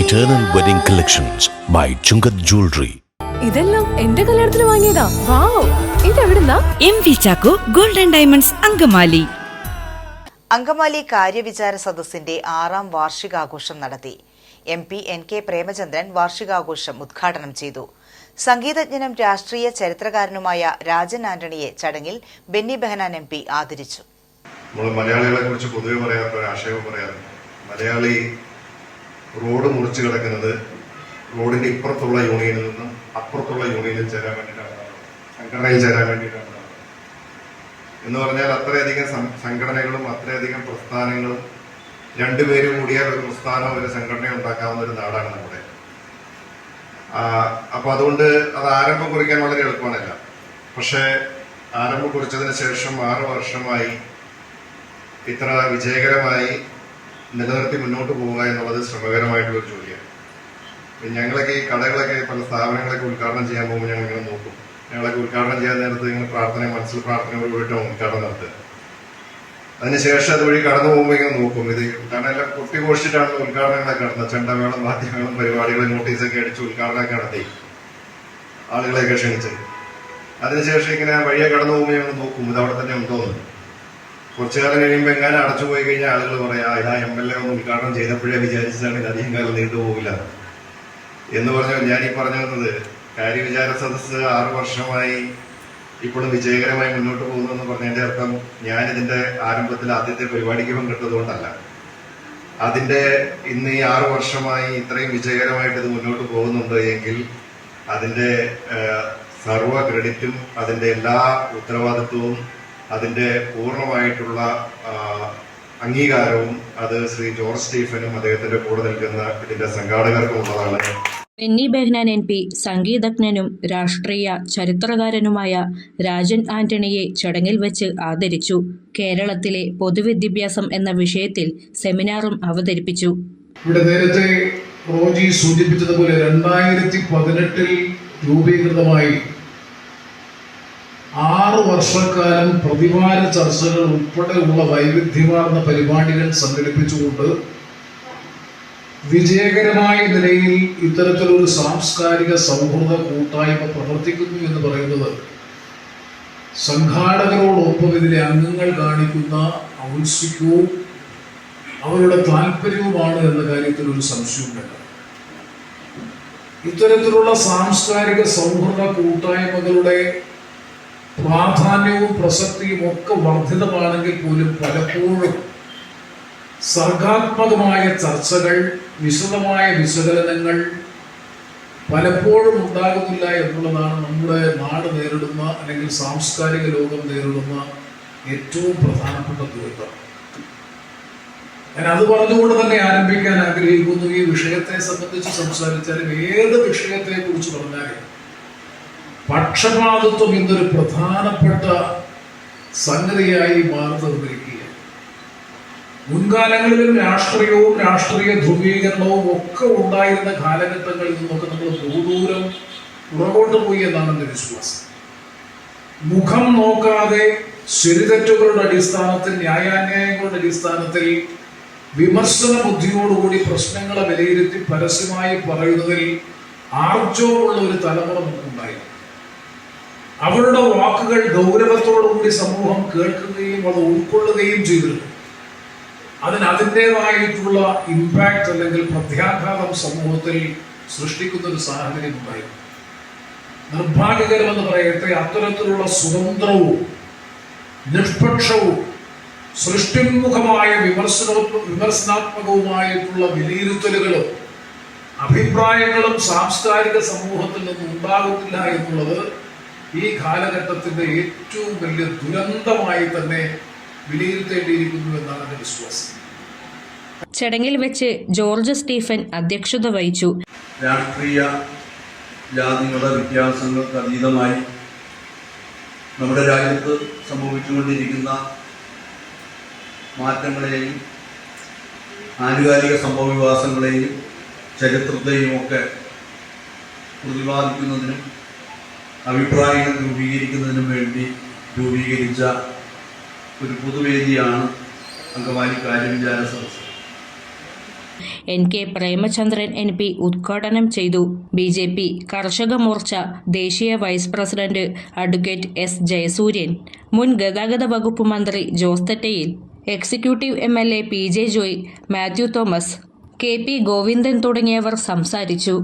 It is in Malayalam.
Eternal Wedding Collections by Chungat Jewelry. ഇതെല്ലാം എന്റെ കല്യാണത്തിന് വാങ്ങിയതാ. വാവ്, ഇതെവിടുന്നാ? MV Chacko Gold and Diamonds Angamaly. Angamaly കാര്യവിചാര സദസ്സിന്റെ 6ാം വാർഷികാഘോഷം നടത്തി. MP NK പ്രേമചന്ദ്രൻ വാർഷികാഘോഷം ഉദ്ഘാടനം ചെയ്തു. സംഗീതജ്ഞനും രാഷ്ട്രീയ ചരിത്രകാരനുമായ രാജൻ ആന്റണിയെ ചടങ്ങിൽ ബെന്നി ബെഹനാൻ MP ആദരിച്ചു. മലയാളികളെ കുറിച്ച് പൊതുവെ പറയാത്ത ഒരു ആശയം പറയാറ്, മലയാളി റോഡ് മുറിച്ച് കിടക്കുന്നത് റോഡിന്റെ ഇപ്പുറത്തുള്ള യൂണിയനിൽ നിന്നും അപ്പുറത്തുള്ള യൂണിയനിൽ ചേരാൻ വേണ്ടിയിട്ടാണ്, സംഘടനയിൽ ചേരാൻ വേണ്ടിയിട്ടാണ് എന്ന് പറഞ്ഞാൽ അത്രയധികം സംഘടനകളും അത്രയധികം പ്രസ്ഥാനങ്ങളും രണ്ടുപേരും കൂടിയാൽ ഒരു പ്രസ്ഥാനം ഒരു സംഘടന ഉണ്ടാക്കാവുന്ന ഒരു നാടാണ് നമ്മുടെ. അപ്പൊ അതുകൊണ്ട് അത് ആരംഭം കുറിക്കാൻ വളരെ എളുപ്പമല്ല. പക്ഷെ ആരംഭം കുറിച്ചതിന് ശേഷം 6 വർഷമായി ഇത്ര വിജയകരമായി നിലനിർത്തി മുന്നോട്ട് പോവുക എന്നുള്ളത് ശ്രമകരമായിട്ടുള്ളൊരു ജോലിയാണ്. ഞങ്ങളൊക്കെ ഈ കടകളൊക്കെ പല സ്ഥാപനങ്ങളൊക്കെ ഉദ്ഘാടനം ചെയ്യാൻ പോകുമ്പോൾ ഞങ്ങൾ ഇങ്ങനെ നോക്കും. ഞങ്ങളൊക്കെ ഉദ്ഘാടനം ചെയ്യാൻ നേരത്ത് ഇങ്ങനെ മനസ്സിൽ പ്രാർത്ഥനയോട് കൂടിയിട്ടാണ് ഉദ്ഘാടനം നടത്തുക. അതിനുശേഷം അതുവഴി കടന്നു പോകുമ്പോൾ ഇങ്ങനെ നോക്കും. ഇത് കാരണം എല്ലാം കൊട്ടിഘോഷിച്ചിട്ടാണ് ഉദ്ഘാടനങ്ങളൊക്കെ നടത്തുന്നത്. ചെണ്ടമേളം, വാദ്യമേളം, പരിപാടികളും നോട്ടീസൊക്കെ അടിച്ച് ഉദ്ഘാടനമൊക്കെ നടത്തി ആളുകളെയൊക്കെ ക്ഷണിച്ച്. അതിനുശേഷം ഇങ്ങനെ വഴിയെ കടന്നു പോകുമ്പോൾ ഞങ്ങൾ നോക്കും ഇത് അവിടെ തന്നെ ഉണ്ടോന്ന്. കുറച്ചു കാലം കഴിയുമ്പോൾ എങ്ങാനും അടച്ചു പോയി കഴിഞ്ഞാൽ ആളുകൾ പറയാം, ഇതാ MLA ഒന്ന് ഉദ്ഘാടനം ചെയ്തപ്പോഴേ വിചാരിച്ചതാണ് ഇത് അധികം കാലം നീണ്ടുപോകില്ല എന്ന് പറഞ്ഞാൽ ഞാൻ ഈ പറഞ്ഞു വന്നത് കാര്യവിചാര സദസ്സ് 6 വർഷമായി ഇപ്പോഴും വിജയകരമായി മുന്നോട്ട് പോകുന്നു എന്ന് പറഞ്ഞതിന്റെ അർത്ഥം ഞാൻ ഇതിന്റെ ആരംഭത്തിൽ ആദ്യത്തെ പരിപാടിക്ക് പങ്കെടുത്തതുകൊണ്ടല്ല. അതിന്റെ ഇന്ന് ഈ 6 വർഷമായി ഇത്രയും വിജയകരമായിട്ട് ഇത് മുന്നോട്ട് പോകുന്നുണ്ട് എങ്കിൽ അതിന്റെ സർവ ക്രെഡിറ്റും അതിന്റെ എല്ലാ ഉത്തരവാദിത്വവും അതിന്റെ പൂർണ്ണമായിട്ടുള്ള അംഗീകാരവും അത് ശ്രീ ജോർജ് സ്റ്റീഫനും അദ്ദേഹത്തിന്റെ കൂടെ നിൽക്കുന്ന ഇതിന്റെ സംഘാടകർക്കും ഉള്ളതാണ്. ബെന്നി ബെഹനാൻ MP സംഗീതജ്ഞനും രാഷ്ട്രീയ ചരിത്രകാരനുമായ രാജൻ ആന്റണിയെ ചടങ്ങിൽ വെച്ച് ആദരിച്ചു. കേരളത്തിലെ പൊതുവിദ്യാഭ്യാസം എന്ന വിഷയത്തിൽ സെമിനാറും അവതരിപ്പിച്ചു. ഇവിടെ നേരത്തെ റോജി സൂചിപ്പിച്ചതുപോലെ 2018 രൂപീകൃതമായി 6 വർഷക്കാലം പ്രതിവാര ചർച്ചകൾ ഉൾപ്പെടെയുള്ള വൈവിധ്യമാർന്ന പരിപാടികൾ സംഘടിപ്പിച്ചുകൊണ്ട് വിജയകരമായ നിലയിൽ ഇത്തരത്തിലൊരു സാംസ്കാരിക സൗഹൃദ കൂട്ടായ്മ പ്രവർത്തിക്കുന്നു എന്ന് പറയുന്നത് സംഘാടകരോടൊപ്പം ഇതിലെ അംഗങ്ങൾ കാണിക്കുന്ന ഔത്സുക്യവും അവരുടെ താല്പര്യവുമാണ് എന്ന കാര്യത്തിൽ ഒരു സംശയവും വേണ്ട. ഇത്തരത്തിലുള്ള സാംസ്കാരിക സൗഹൃദ കൂട്ടായ്മകളുടെ പ്രാധാന്യവും പ്രസക്തിയും ഒക്കെ വർദ്ധിതമാണെങ്കിൽ പോലും പലപ്പോഴും സർഗാത്മകമായ ചർച്ചകൾ, വിശദമായ വിശകലനങ്ങൾ പലപ്പോഴും ഉണ്ടാകുന്നില്ല എന്നുള്ളതാണ് നമ്മുടെ നാട് നേരിടുന്ന അല്ലെങ്കിൽ സാംസ്കാരിക ലോകം നേരിടുന്ന ഏറ്റവും പ്രധാനപ്പെട്ട ദുരിതം. ഞാൻ അത് പറഞ്ഞുകൊണ്ട് തന്നെ ആരംഭിക്കാൻ ആഗ്രഹിക്കുന്നു. ഈ വിഷയത്തെ സംബന്ധിച്ച് സംസാരിച്ചാലും ഏത് വിഷയത്തെ കുറിച്ച് പറഞ്ഞാലും പക്ഷപാതിത്വം എന്നൊരു പ്രധാനപ്പെട്ട സംഗതിയായി മാറുന്നവരിക്കുകയാണ്. മുൻകാലങ്ങളിലും രാഷ്ട്രീയവും രാഷ്ട്രീയ ധ്രുവീകരണവും ഒക്കെ ഉണ്ടായിരുന്ന കാലഘട്ടങ്ങളിൽ നിന്നൊക്കെ നമ്മൾ ബഹുദൂരം പുറകോട്ട് പോയി എന്നാണ് എൻ്റെ വിശ്വാസം. മുഖം നോക്കാതെ ശരിതെറ്റുകളുടെ അടിസ്ഥാനത്തിൽ, ന്യായാന്യായങ്ങളുടെ അടിസ്ഥാനത്തിൽ വിമർശന ബുദ്ധിയോടുകൂടി പ്രശ്നങ്ങളെ വിലയിരുത്തി പരസ്യമായി പറയുന്നതിൽ ആർജവമുള്ള ഒരു തലമുറ നമുക്കുണ്ടായിരുന്നു. അവരുടെ വാക്കുകൾ ഗൗരവത്തോടുകൂടി സമൂഹം കേൾക്കുകയും അത് ഉൾക്കൊള്ളുകയും ചെയ്തിരുന്നു. അതിൻ്റെതായിട്ടുള്ള ഇമ്പാക്ട് അല്ലെങ്കിൽ പ്രത്യാഘാതം സമൂഹത്തിൽ സൃഷ്ടിക്കുന്ന ഒരു സാഹചര്യം ഉണ്ടായിരുന്നു. നിർഭാഗ്യകരമെന്ന് പറയട്ടെ, അത്തരത്തിലുള്ള സ്വതന്ത്രവും നിഷ്പക്ഷവും സൃഷ്ടിമുഖമായ വിമർശനാത്മകവുമായിട്ടുള്ള വിലയിരുത്തലുകളും അഭിപ്രായങ്ങളും സാംസ്കാരിക സമൂഹത്തിൽ നിന്നും ഉണ്ടാകുന്നില്ല എന്നുള്ളത് ഈ കാലഘട്ടത്തിന്റെ ഏറ്റവും വലിയ ദുരന്തമായി തന്നെ വിലയിരുത്തേണ്ടിയിരിക്കുന്നു എന്നാണ് എൻ്റെ വിശ്വാസം. ചടങ്ങിൽ വെച്ച് ജോർജ് സ്റ്റീഫൻ അധ്യക്ഷത വഹിച്ചു. രാഷ്ട്രീയ ജാതിമത വ്യത്യാസങ്ങൾക്ക് അതീതമായി നമ്മുടെ രാജ്യത്ത് സംഭവിച്ചുകൊണ്ടിരിക്കുന്ന മാറ്റങ്ങളെയും ആനുകാലിക സംഭവവികാസങ്ങളെയും ചരിത്രത്തെയും ഒക്കെ പ്രതിപാദിക്കുന്നതിനും അഭിപ്രായങ്ങൾ രൂപീകരിക്കുന്നതിനും വേണ്ടി രൂപീകരിച്ച ഒരു പൊതുവേദിയാണ് അങ്കമാലി കാര്യവിചാര സദസ്സ്. NK പ്രേമചന്ദ്രൻ MP ഉദ്ഘാടനം ചെയ്തു. BJP കർഷക മോർച്ച ദേശീയ vice president advocate S. Jayasuryan, മുൻ ഗതാഗത വകുപ്പ് മന്ത്രി Jose Thettayil, executive MLA PJ Joy, Mathew Thomas, KP Govindan തുടങ്ങിയവർ സംസാരിച്ചു.